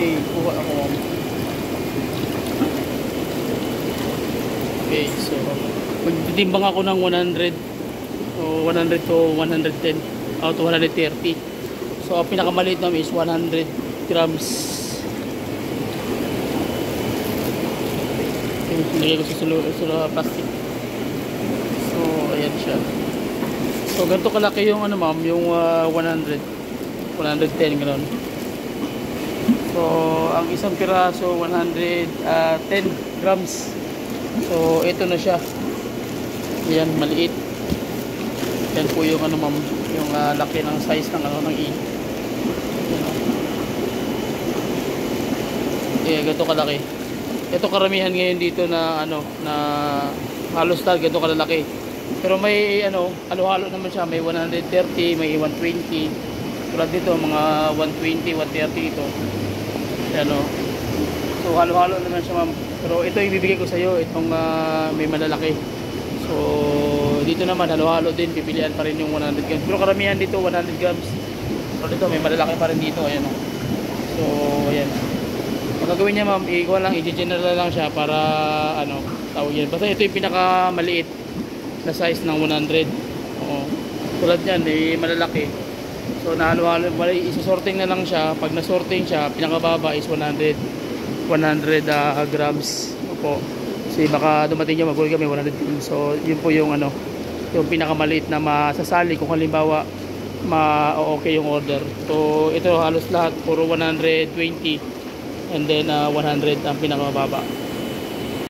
may kuha ako, ma'am. Okay, so magtitimbang ako ng 100 o 100 to 110 o to 130. So ang pinakamaliit naman is 100 grams. Okay, nilagay ko sa plastic. So ayan siya. So ganito kalaki yung ano, ma'am, yung 100 110 gano'n. So ang isang piraso 110 grams. So ito na siya. Ayan, maliit. Yan po yung ano, ma'am, yung laki ng size ng ano, ng eel. Ganito kalaki. Ito karamihan ngayon dito na ano, na halos lahat ganito kalalaki. Pero may ano, halo-halo naman siya, may 130, may 120. Tulad dito mga 120, 130 ito. Ano. So halo-halo naman siya, ma'am. Pero ito ibibigay ko sa iyo, itong may malalaki. So dito naman halo-halo din, pipilian pa rin yung 100 grams. Pero karamihan dito 100 grams. Pero dito may malalaki pa rin dito, ayan oh. So ayan. Ang gagawin niya, ma'am, ikuha lang, i-general lang siya para ano, tawag yan. Basta ito yung pinakamaliit na size ng 100. Oo. Tulad niyan, may malalaki. So nahalo-halo, isa-sorting na lang siya. Pag na-sorting siya, pinakababa is 100 grams. Opo. Kasi baka dumating niya magulo kami 100 grams. So yun po yung ano, yung pinakamaliit na masasali kung halimbawa ma-okay yung order. So ito halos lahat puro 120 and then 100 ang pinakamababa.